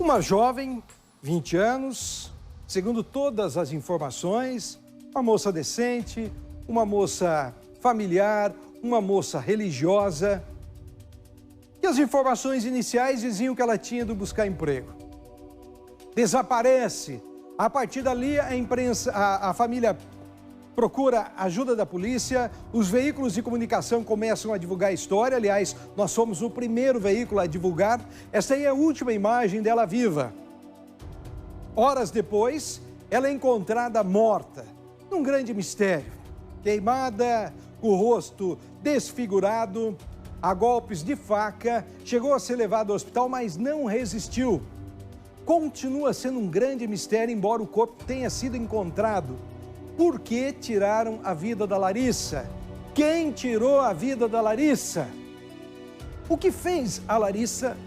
Uma jovem, 20 anos, segundo todas as informações, uma moça decente, uma moça familiar, uma moça religiosa. E as informações iniciais diziam que ela tinha ido buscar emprego. Desaparece. A partir dali, a imprensa, a família procura ajuda da polícia, os veículos de comunicação começam a divulgar a história. Aliás, nós fomos o primeiro veículo a divulgar. Essa aí é a última imagem dela viva. Horas depois, ela é encontrada morta, num grande mistério. Queimada, com o rosto desfigurado, a golpes de faca, chegou a ser levada ao hospital, mas não resistiu. Continua sendo um grande mistério, embora o corpo tenha sido encontrado. Por que tiraram a vida da Larissa? Quem tirou a vida da Larissa? O que fez a Larissa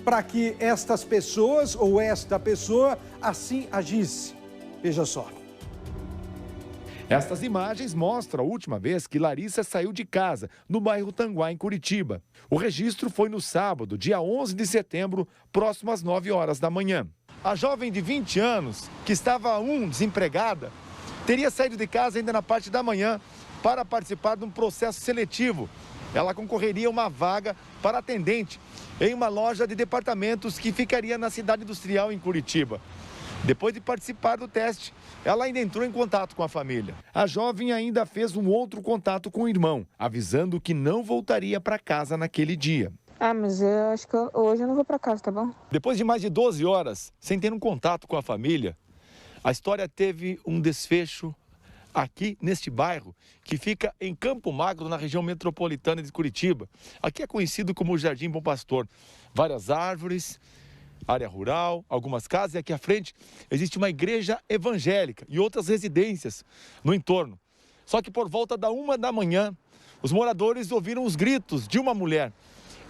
para que estas pessoas ou esta pessoa assim agisse? Veja só. Estas imagens mostram a última vez que Larissa saiu de casa, no bairro Tanguá, em Curitiba. O registro foi no sábado, dia 11 de setembro, próximo às 9 horas da manhã. A jovem de 20 anos, que estava desempregada, teria saído de casa ainda na parte da manhã para participar de um processo seletivo. Ela concorreria a uma vaga para atendente em uma loja de departamentos que ficaria na cidade industrial, em Curitiba. Depois de participar do teste, ela ainda entrou em contato com a família. A jovem ainda fez um outro contato com o irmão, avisando que não voltaria para casa naquele dia. Mas eu acho que hoje eu não vou para casa, tá bom? Depois de mais de 12 horas, sem ter um contato com a família, a história teve um desfecho aqui neste bairro, que fica em Campo Magro, na região metropolitana de Curitiba. Aqui é conhecido como Jardim Bom Pastor. Várias árvores, área rural, algumas casas, e aqui à frente existe uma igreja evangélica e outras residências no entorno. Só que por volta da 1 da manhã, os moradores ouviram os gritos de uma mulher.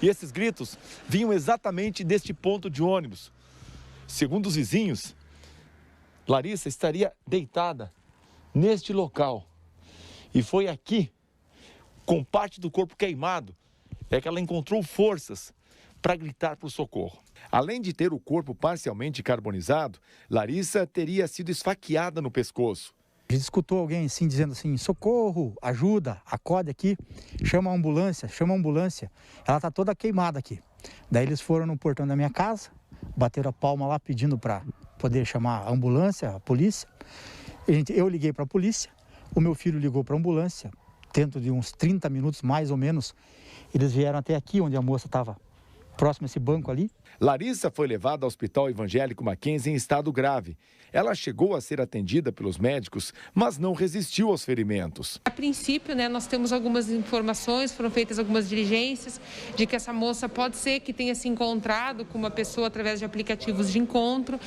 E esses gritos vinham exatamente deste ponto de ônibus. Segundo os vizinhos, Larissa estaria deitada neste local. E foi aqui, com parte do corpo queimado, é que ela encontrou forças para gritar por socorro. Além de ter o corpo parcialmente carbonizado, Larissa teria sido esfaqueada no pescoço. A gente escutou alguém assim, dizendo assim, socorro, ajuda, acorde aqui, chama a ambulância, chama a ambulância. Ela está toda queimada aqui. Daí eles foram no portão da minha casa, bateram a palma lá pedindo para poder chamar a ambulância, a polícia. Eu liguei para a polícia, o meu filho ligou para a ambulância, dentro de uns 30 minutos mais ou menos, eles vieram até aqui onde a moça estava, próximo a esse banco ali. Larissa foi levada ao Hospital Evangélico Mackenzie em estado grave. Ela chegou a ser atendida pelos médicos, mas não resistiu aos ferimentos. A princípio, nós temos algumas informações, foram feitas algumas diligências de que essa moça pode ser que tenha se encontrado com uma pessoa através de aplicativos de encontro.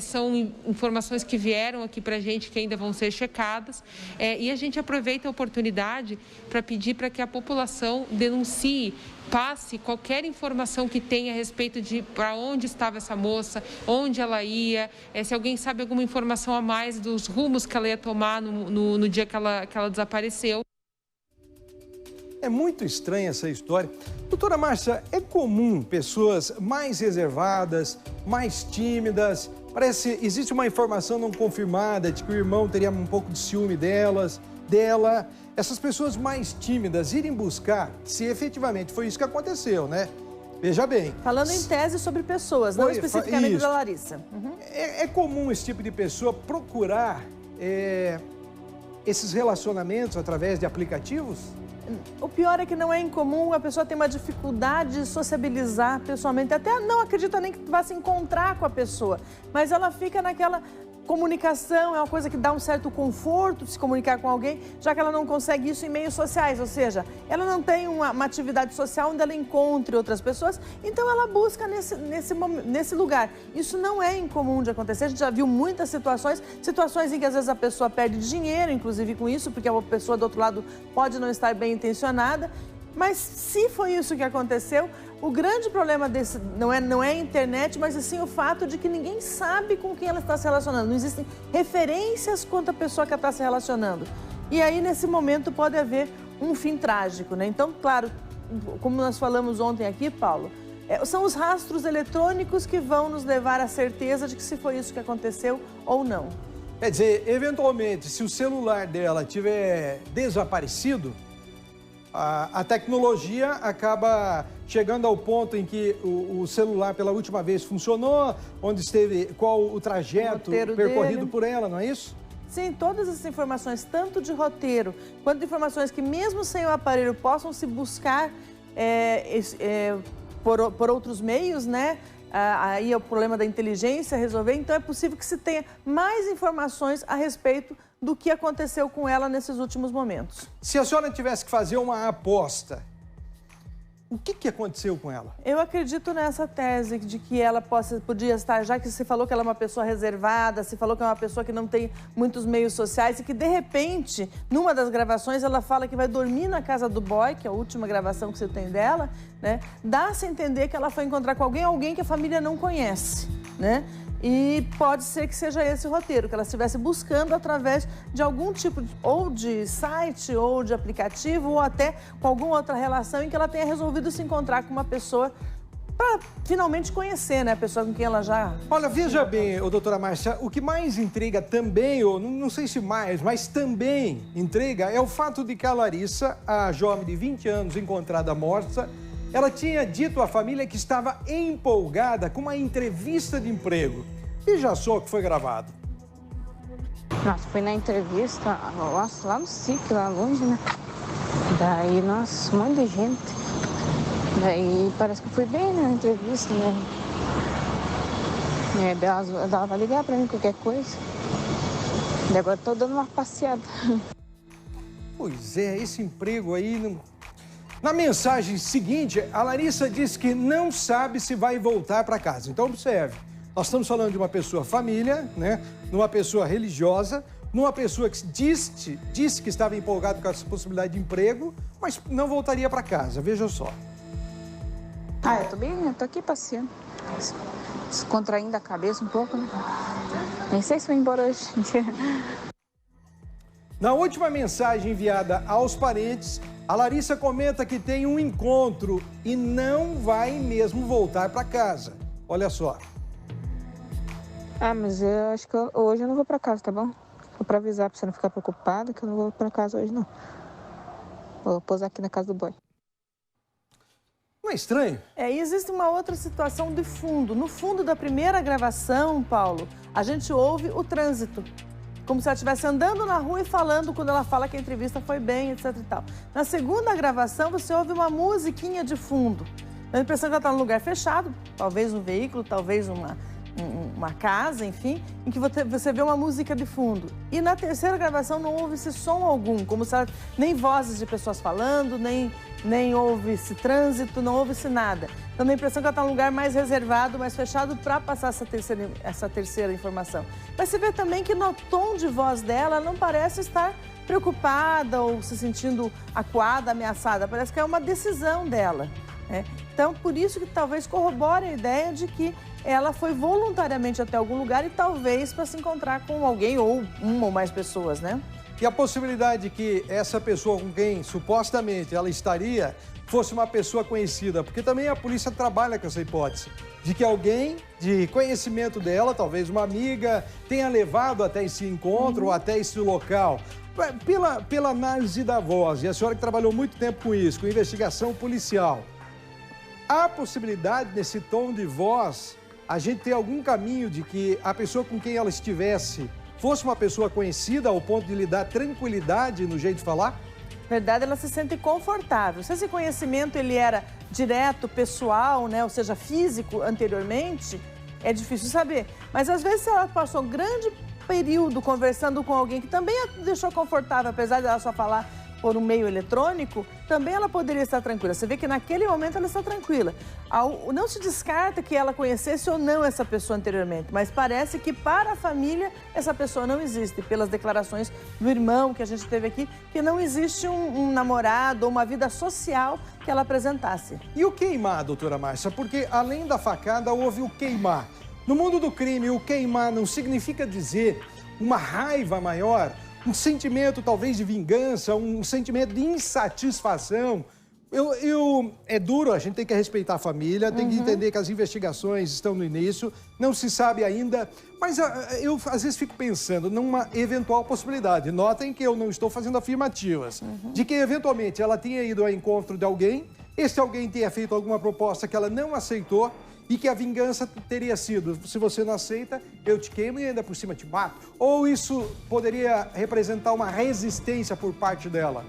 São informações que vieram aqui para a gente que ainda vão ser checadas. E a gente aproveita a oportunidade para pedir para que a população denuncie, passe qualquer informação que tenha a respeito de para onde estava essa moça, onde ela ia, se alguém sabe alguma informação a mais dos rumos que ela ia tomar no dia que ela desapareceu. É muito estranha essa história. Doutora Márcia, é comum pessoas mais reservadas, mais tímidas, existe uma informação não confirmada de que o irmão teria um pouco de ciúme dela, essas pessoas mais tímidas irem buscar se efetivamente foi isso que aconteceu, né? Veja bem. Falando em tese sobre pessoas, não especificamente da Larissa. Uhum. É comum esse tipo de pessoa procurar esses relacionamentos através de aplicativos? O pior é que não é incomum, a pessoa tem uma dificuldade de sociabilizar pessoalmente, até não acredita nem que vá se encontrar com a pessoa, mas ela fica naquela comunicação, é uma coisa que dá um certo conforto de se comunicar com alguém, já que ela não consegue isso em meios sociais, ou seja, ela não tem uma atividade social onde ela encontre outras pessoas, então ela busca nesse lugar. Isso não é incomum de acontecer, a gente já viu muitas situações em que às vezes a pessoa perde dinheiro, inclusive com isso, porque a pessoa do outro lado pode não estar bem intencionada, mas se foi isso que aconteceu, o grande problema desse não é a internet, mas sim o fato de que ninguém sabe com quem ela está se relacionando. Não existem referências quanto à pessoa que ela está se relacionando. E aí, nesse momento, pode haver um fim trágico, né? Então, claro, como nós falamos ontem aqui, Paulo, São os rastros eletrônicos que vão nos levar à certeza de que se foi isso que aconteceu ou não. Quer dizer, eventualmente, se o celular dela tiver desaparecido, a tecnologia acaba chegando ao ponto em que o celular pela última vez funcionou, onde esteve, qual o trajeto percorrido por ela, não é isso? Sim, todas essas informações, tanto de roteiro, quanto de informações que mesmo sem o aparelho possam se buscar por outros meios, né? Aí é o problema da inteligência resolver, então é possível que se tenha mais informações a respeito do que aconteceu com ela nesses últimos momentos. Se a senhora tivesse que fazer uma aposta, o que aconteceu com ela? Eu acredito nessa tese de que ela podia estar, já que você falou que ela é uma pessoa reservada, você falou que é uma pessoa que não tem muitos meios sociais e que, de repente, numa das gravações, ela fala que vai dormir na casa do boy, que é a última gravação que você tem dela, né? Dá-se a entender que ela foi encontrar com alguém que a família não conhece, né? E pode ser que seja esse o roteiro, que ela estivesse buscando através de algum tipo ou de site, ou de aplicativo, ou até com alguma outra relação em que ela tenha resolvido se encontrar com uma pessoa para finalmente conhecer, né? A pessoa com quem ela já... Olha, veja bem, doutora Márcia, o que mais intriga também, ou não sei se mais, mas também intriga, é o fato de que a Larissa, a jovem de 20 anos encontrada morta, ela tinha dito à família que estava empolgada com uma entrevista de emprego. Veja só o que foi gravado. Nossa, foi na entrevista, nossa, lá no sítio, lá longe, né? Daí, nossa, um monte de gente. Daí parece que eu fui bem na entrevista, né? Ela vai ligar pra mim qualquer coisa. Daí agora eu tô dando uma passeada. Pois é, esse emprego aí não... Na mensagem seguinte, a Larissa disse que não sabe se vai voltar para casa. Então, observe, nós estamos falando de uma pessoa família, né? Numa pessoa religiosa, numa pessoa que disse que estava empolgada com essa possibilidade de emprego, mas não voltaria para casa. Veja só. Eu tô bem, eu tô aqui passeando, descontraindo a cabeça um pouco, né? Nem sei se vou embora hoje. Na última mensagem enviada aos parentes, a Larissa comenta que tem um encontro e não vai mesmo voltar para casa. Olha só. Mas eu acho que hoje eu não vou para casa, tá bom? Só para avisar para você não ficar preocupada que eu não vou para casa hoje, não. Vou pousar aqui na casa do boy. Não é estranho? E existe uma outra situação de fundo. No fundo da primeira gravação, Paulo, a gente ouve o trânsito. Como se ela estivesse andando na rua e falando quando ela fala que a entrevista foi bem, etc e tal. Na segunda gravação, você ouve uma musiquinha de fundo. Dá a impressão que ela está num lugar fechado, talvez um veículo, talvez uma casa, enfim, em que você vê uma música de fundo. E na terceira gravação não houve-se som algum, como se ela, nem vozes de pessoas falando, nem houve-se trânsito, não houve-se nada. Então dá a impressão que ela está num lugar mais reservado, mais fechado para passar essa terceira informação. Mas você vê também que no tom de voz dela, ela não parece estar preocupada ou se sentindo acuada, ameaçada. Parece que é uma decisão dela, né? Então, por isso que talvez corrobore a ideia de que ela foi voluntariamente até algum lugar e talvez para se encontrar com alguém ou uma ou mais pessoas, né? E a possibilidade de que essa pessoa com quem supostamente ela estaria fosse uma pessoa conhecida, porque também a polícia trabalha com essa hipótese, de que alguém de conhecimento dela, talvez uma amiga, tenha levado até esse encontro ou até esse local. Pela análise da voz, e a senhora que trabalhou muito tempo com isso, com investigação policial, há possibilidade nesse tom de voz a gente ter algum caminho de que a pessoa com quem ela estivesse fosse uma pessoa conhecida ao ponto de lhe dar tranquilidade no jeito de falar? Na verdade, ela se sente confortável. Se esse conhecimento ele era direto, pessoal, né, ou seja, físico anteriormente, é difícil saber. Mas às vezes, se ela passou um grande período conversando com alguém que também a deixou confortável, apesar de ela só falar por um meio eletrônico, também ela poderia estar tranquila. Você vê que naquele momento ela está tranquila. Não se descarta que ela conhecesse ou não essa pessoa anteriormente, mas parece que para a família essa pessoa não existe, pelas declarações do irmão que a gente teve aqui, que não existe um namorado ou uma vida social que ela apresentasse. E o queimar, doutora Márcia? Porque além da facada houve o queimar. No mundo do crime, o queimar não significa dizer uma raiva maior, um sentimento talvez de vingança, um sentimento de insatisfação É duro, a gente tem que respeitar a família, tem que entender que as investigações estão no início, não se sabe ainda, mas eu às vezes fico pensando numa eventual possibilidade. Notem que eu não estou fazendo afirmativas, de que eventualmente ela tenha ido ao encontro de alguém, esse alguém tenha feito alguma proposta que ela não aceitou e que a vingança teria sido, se você não aceita, eu te queimo e ainda por cima te mato. Ou isso poderia representar uma resistência por parte dela?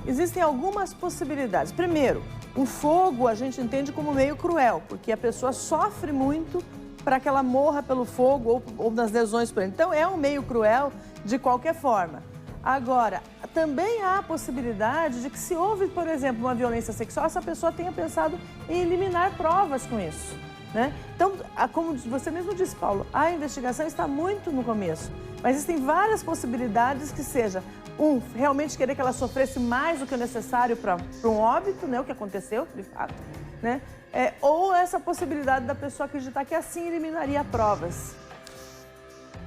Existem algumas possibilidades. Primeiro, o fogo a gente entende como meio cruel, porque a pessoa sofre muito para que ela morra pelo fogo ou nas lesões por ele. Então, é um meio cruel de qualquer forma. Agora, também há a possibilidade de que se houve, por exemplo, uma violência sexual, essa pessoa tenha pensado em eliminar provas com isso, né? Então, como você mesmo disse, Paulo, a investigação está muito no começo, mas existem várias possibilidades que seja, realmente querer que ela sofresse mais do que o necessário para um óbito, né, o que aconteceu, de fato, né? Ou essa possibilidade da pessoa acreditar que assim eliminaria provas.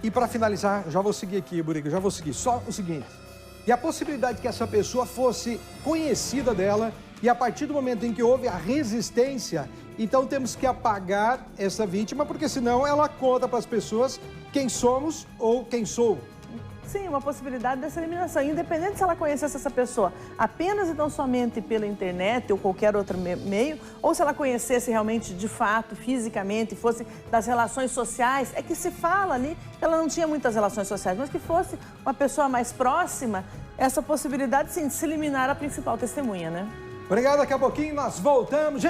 E para finalizar, já vou seguir aqui, Buriga, já vou seguir. Só o seguinte, e a possibilidade que essa pessoa fosse conhecida dela e a partir do momento em que houve a resistência, então temos que apagar essa vítima, porque senão ela conta para as pessoas quem somos ou quem sou. Sim, uma possibilidade dessa eliminação, independente se ela conhecesse essa pessoa apenas e tão somente pela internet ou qualquer outro meio, ou se ela conhecesse realmente de fato, fisicamente, fosse das relações sociais, é que se fala ali, ela não tinha muitas relações sociais, mas que fosse uma pessoa mais próxima, essa possibilidade sim de se eliminar a principal testemunha, né? Obrigado, daqui a pouquinho nós voltamos.